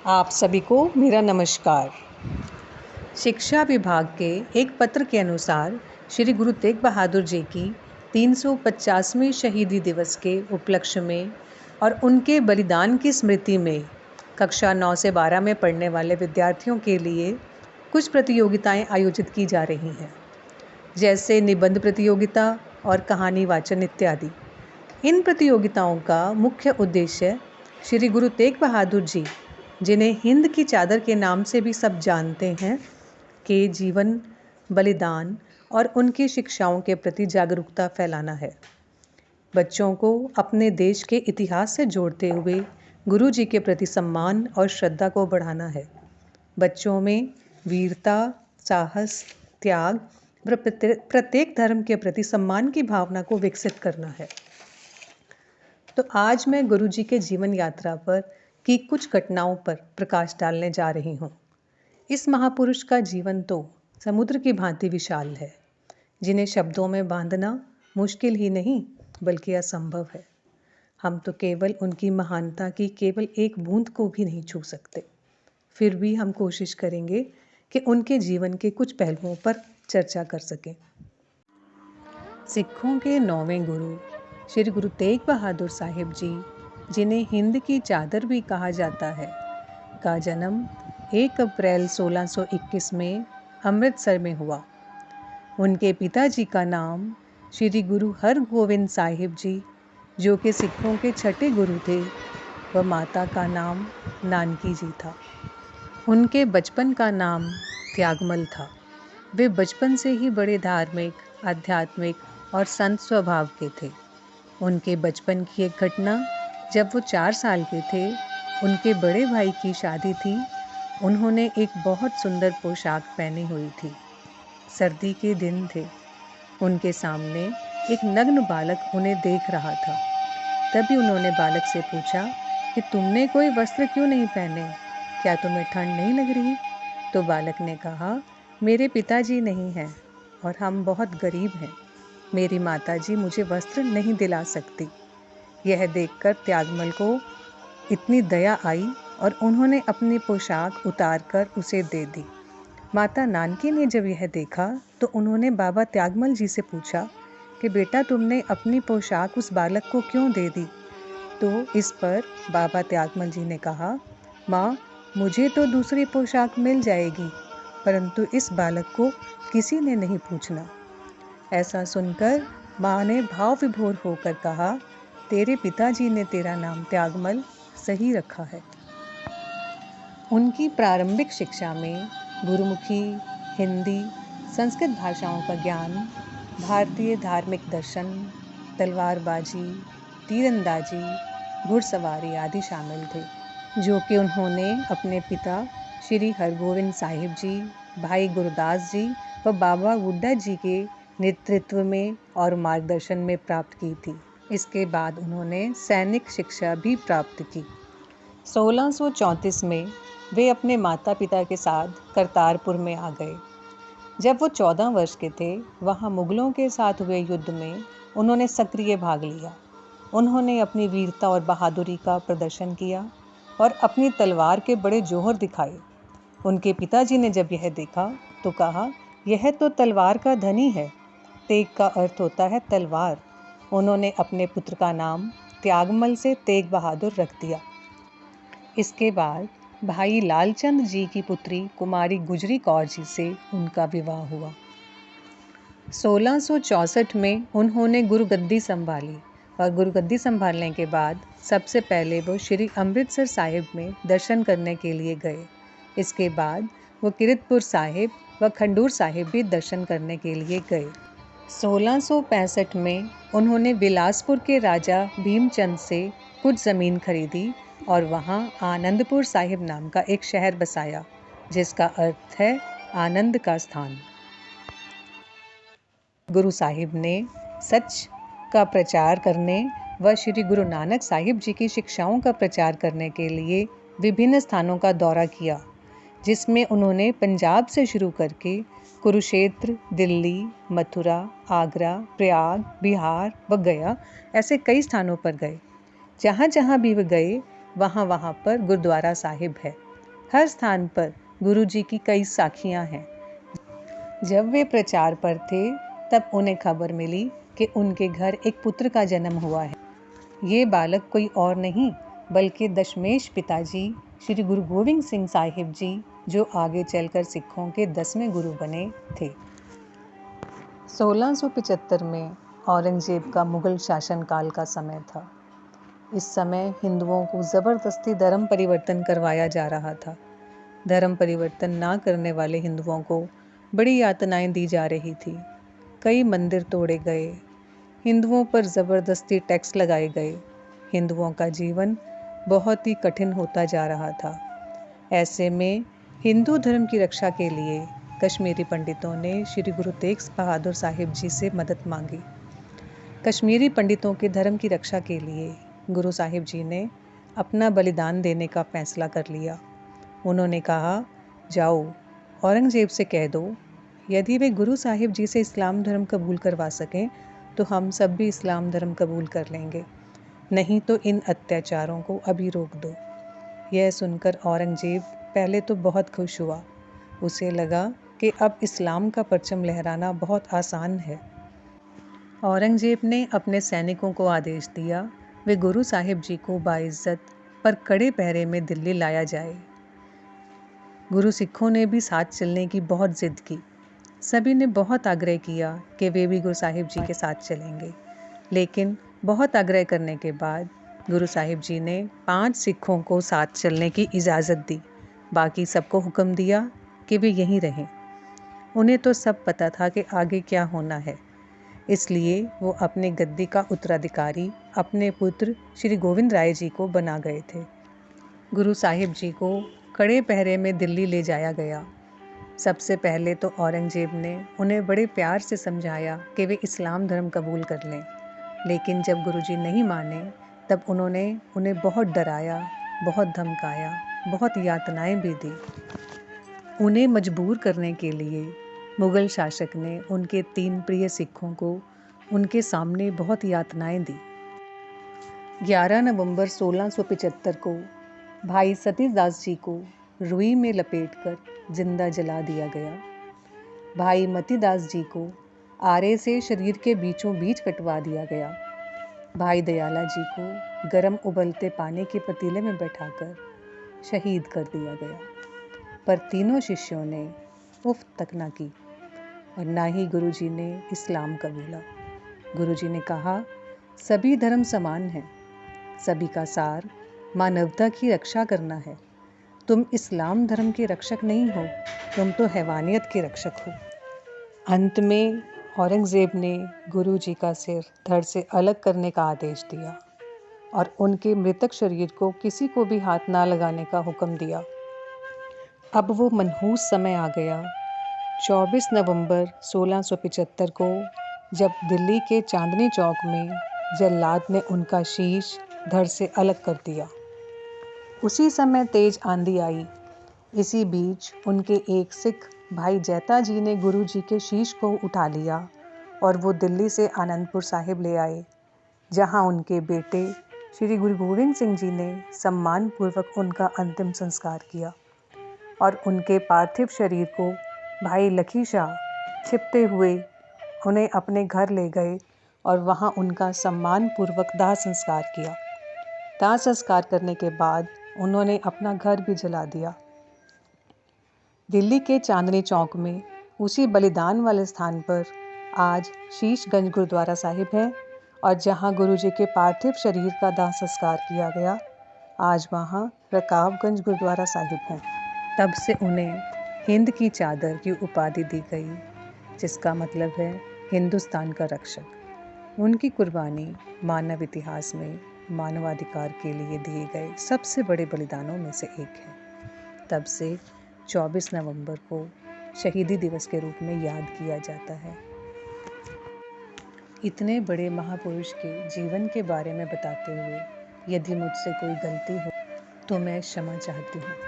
आप सभी को मेरा नमस्कार। शिक्षा विभाग के एक पत्र के अनुसार श्री गुरु तेग बहादुर जी की 350वें शहीदी दिवस के उपलक्ष्य में और उनके बलिदान की स्मृति में कक्षा 9 से 12 में पढ़ने वाले विद्यार्थियों के लिए कुछ प्रतियोगिताएं आयोजित की जा रही हैं, जैसे निबंध प्रतियोगिता और कहानी वाचन इत्यादि। इन प्रतियोगिताओं का मुख्य उद्देश्य श्री गुरु तेग बहादुर जी, जिन्हें हिंद की चादर के नाम से भी सब जानते हैं, के जीवन, बलिदान और उनकी शिक्षाओं के प्रति जागरूकता फैलाना है। बच्चों को अपने देश के इतिहास से जोड़ते हुए गुरु जी के प्रति सम्मान और श्रद्धा को बढ़ाना है। बच्चों में वीरता, साहस, त्याग व प्रत्येक धर्म के प्रति सम्मान की भावना को विकसित करना है। तो आज मैं गुरु जी के जीवन यात्रा पर की कुछ घटनाओं पर प्रकाश डालने जा रही हूँ। इस महापुरुष का जीवन तो समुद्र की भांति विशाल है, जिन्हें शब्दों में बांधना मुश्किल ही नहीं बल्कि असंभव है। हम तो केवल उनकी महानता की केवल एक बूंद को भी नहीं छू सकते। फिर भी हम कोशिश करेंगे कि उनके जीवन के कुछ पहलुओं पर चर्चा कर सकें। सिखों के 9वें गुरु श्री गुरु तेग बहादुर साहिब जी, जिन्हें हिंद की चादर भी कहा जाता है, का जन्म 1 अप्रैल 1621 में अमृतसर में हुआ। उनके पिताजी का नाम श्री गुरु हरगोविंद साहिब जी, जो कि सिखों के 6ठे गुरु थे, व माता का नाम नानकी जी था। उनके बचपन का नाम त्यागमल था। वे बचपन से ही बड़े धार्मिक, आध्यात्मिक और संत स्वभाव के थे। उनके बचपन की एक घटना, जब वो 4 साल के थे, उनके बड़े भाई की शादी थी। उन्होंने एक बहुत सुंदर पोशाक पहनी हुई थी। सर्दी के दिन थे। उनके सामने एक नग्न बालक उन्हें देख रहा था। तभी उन्होंने बालक से पूछा कि तुमने कोई वस्त्र क्यों नहीं पहने? क्या तुम्हें ठंड नहीं लग रही? तो बालक ने कहा, मेरे पिताजी नहीं हैं और हम बहुत गरीब हैं। मेरी माताजी मुझे वस्त्र नहीं दिला सकती। यह देखकर त्यागमल को इतनी दया आई और उन्होंने अपनी पोशाक उतारकर उसे दे दी। माता नानकी ने जब यह देखा तो उन्होंने बाबा त्यागमल जी से पूछा कि बेटा, तुमने अपनी पोशाक उस बालक को क्यों दे दी? तो इस पर बाबा त्यागमल जी ने कहा, माँ, मुझे तो दूसरी पोशाक मिल जाएगी, परंतु इस बालक को किसी ने नहीं पूछना। ऐसा सुनकर माँ ने भाव विभोर होकर कहा, तेरे पिताजी ने तेरा नाम त्यागमल सही रखा है। उनकी प्रारंभिक शिक्षा में गुरुमुखी, हिंदी, संस्कृत भाषाओं का ज्ञान, भारतीय धार्मिक दर्शन, तलवारबाजी, तीरंदाजी, घुड़सवारी आदि शामिल थे, जो कि उन्होंने अपने पिता श्री हरगोविंद साहिब जी, भाई गुरदास जी व बाबा बुड्ढा जी के नेतृत्व में और मार्गदर्शन में प्राप्त की थी। इसके बाद उन्होंने सैनिक शिक्षा भी प्राप्त की। 1634 में वे अपने माता पिता के साथ करतारपुर में आ गए। जब वो 14 वर्ष के थे, वहाँ मुगलों के साथ हुए युद्ध में उन्होंने सक्रिय भाग लिया। उन्होंने अपनी वीरता और बहादुरी का प्रदर्शन किया और अपनी तलवार के बड़े जोहर दिखाए। उनके पिताजी ने जब यह देखा तो कहा, यह तो तलवार का धनी है। तेग का अर्थ होता है तलवार। उन्होंने अपने पुत्र का नाम त्यागमल से तेग बहादुर रख दिया। इसके बाद भाई लालचंद जी की पुत्री कुमारी गुजरी कौर जी से उनका विवाह हुआ। 1664 में उन्होंने गुरुगद्दी संभाली और गुरुगद्दी संभालने के बाद सबसे पहले वो श्री अमृतसर साहिब में दर्शन करने के लिए गए। इसके बाद वो किरतपुर साहिब व खंडूर साहिब भी दर्शन करने के लिए गए। 1665 में उन्होंने बिलासपुर के राजा भीमचंद से कुछ ज़मीन खरीदी और वहाँ आनंदपुर साहिब नाम का एक शहर बसाया, जिसका अर्थ है आनंद का स्थान। गुरु साहिब ने सच का प्रचार करने व श्री गुरु नानक साहिब जी की शिक्षाओं का प्रचार करने के लिए विभिन्न स्थानों का दौरा किया, जिसमें उन्होंने पंजाब से शुरू करके कुरुक्षेत्र, दिल्ली, मथुरा, आगरा, प्रयाग, बिहार व गया ऐसे कई स्थानों पर गए। जहाँ जहाँ भी वे गए वहाँ वहाँ पर गुरुद्वारा साहिब है। हर स्थान पर गुरु जी की कई साखियाँ हैं। जब वे प्रचार पर थे तब उन्हें खबर मिली कि उनके घर एक पुत्र का जन्म हुआ है। ये बालक कोई और नहीं बल्कि दशमेश पिताजी श्री गुरु गोविंद सिंह साहिब जी, जो आगे चलकर सिखों के 10वें गुरु बने थे। 1675 में औरंगजेब का मुगल शासनकाल का समय था। इस समय हिंदुओं को ज़बरदस्ती धर्म परिवर्तन करवाया जा रहा था। धर्म परिवर्तन ना करने वाले हिंदुओं को बड़ी यातनाएं दी जा रही थी। कई मंदिर तोड़े गए, हिंदुओं पर ज़बरदस्ती टैक्स लगाए गए। हिंदुओं का जीवन बहुत ही कठिन होता जा रहा था। ऐसे में हिंदू धर्म की रक्षा के लिए कश्मीरी पंडितों ने श्री गुरु तेग बहादुर साहिब जी से मदद मांगी। कश्मीरी पंडितों के धर्म की रक्षा के लिए गुरु साहिब जी ने अपना बलिदान देने का फैसला कर लिया। उन्होंने कहा, जाओ औरंगजेब से कह दो, यदि वे गुरु साहिब जी से इस्लाम धर्म कबूल करवा सकें तो हम सब भी इस्लाम धर्म कबूल कर लेंगे, नहीं तो इन अत्याचारों को अभी रोक दो। यह सुनकर औरंगजेब पहले तो बहुत खुश हुआ। उसे लगा कि अब इस्लाम का परचम लहराना बहुत आसान है। औरंगजेब ने अपने सैनिकों को आदेश दिया वे गुरु साहिब जी को बाइज्जत पर कड़े पहरे में दिल्ली लाया जाए। गुरु सिखों ने भी साथ चलने की बहुत जिद की। सभी ने बहुत आग्रह किया कि वे भी गुरु साहिब जी के साथ चलेंगे, लेकिन बहुत आग्रह करने के बाद गुरु साहिब जी ने 5 सिखों को साथ चलने की इजाज़त दी। बाकी सबको हुक्म दिया कि वे यहीं रहें। उन्हें तो सब पता था कि आगे क्या होना है, इसलिए वो अपने गद्दी का उत्तराधिकारी अपने पुत्र श्री गोविंद राय जी को बना गए थे। गुरु साहिब जी को कड़े पहरे में दिल्ली ले जाया गया। सबसे पहले तो औरंगजेब ने उन्हें बड़े प्यार से समझाया कि वे इस्लाम धर्म कबूल कर लें, लेकिन जब गुरुजी नहीं माने तब उन्होंने उन्हें बहुत डराया, बहुत धमकाया, बहुत यातनाएं भी दी। उन्हें मजबूर करने के लिए मुगल शासक ने उनके 3 प्रिय सिखों को उनके सामने बहुत यातनाएं दी। 11 नवंबर 1675 को भाई सतीदास जी को रुई में लपेटकर जिंदा जला दिया गया। भाई मतीदास जी को आरे से शरीर के बीचों बीच कटवा दिया गया। भाई दयाला जी को गर्म उबलते पानी के पतीले में बैठाकर शहीद कर दिया गया। पर तीनों शिष्यों ने उफ तक न की और ना ही गुरुजी ने इस्लाम कबूला। गुरुजी ने कहा, सभी धर्म समान हैं, सभी का सार मानवता की रक्षा करना है। तुम इस्लाम धर्म के रक्षक नहीं हो, तुम तो हैवानियत के रक्षक हो। अंत में औरंगजेब ने गुरुजी का सिर धड़ से अलग करने का आदेश दिया और उनके मृतक शरीर को किसी को भी हाथ ना लगाने का हुक्म दिया। अब वो मनहूस समय आ गया। 24 नवंबर 1675 को जब दिल्ली के चांदनी चौक में जल्लाद ने उनका शीश धड़ से अलग कर दिया, उसी समय तेज आंधी आई। इसी बीच उनके एक सिख भाई जैता जी ने गुरु जी के शीश को उठा लिया और वो दिल्ली से आनंदपुर साहिब ले आए, जहां उनके बेटे श्री गुरु गोविंद सिंह जी ने सम्मानपूर्वक उनका अंतिम संस्कार किया और उनके पार्थिव शरीर को भाई लखी शाह छिपते हुए उन्हें अपने घर ले गए और वहां उनका सम्मानपूर्वक दाह संस्कार किया। दाह संस्कार करने के बाद उन्होंने अपना घर भी जला दिया। दिल्ली के चांदनी चौक में उसी बलिदान वाले स्थान पर आज शीशगंज गुरुद्वारा साहिब है और जहां गुरुजी के पार्थिव शरीर का दाह संस्कार किया गया, आज वहां रकाबगंज गुरुद्वारा साहिब है। तब से उन्हें हिंद की चादर की उपाधि दी गई, जिसका मतलब है हिंदुस्तान का रक्षक। उनकी कुर्बानी मानव इतिहास में मानवाधिकार के लिए दिए गए सबसे बड़े बलिदानों में से एक है। तब से 24 नवंबर को शहीदी दिवस के रूप में याद किया जाता है। इतने बड़े महापुरुष के जीवन के बारे में बताते हुए यदि मुझसे कोई गलती हो तो मैं क्षमा चाहती हूँ।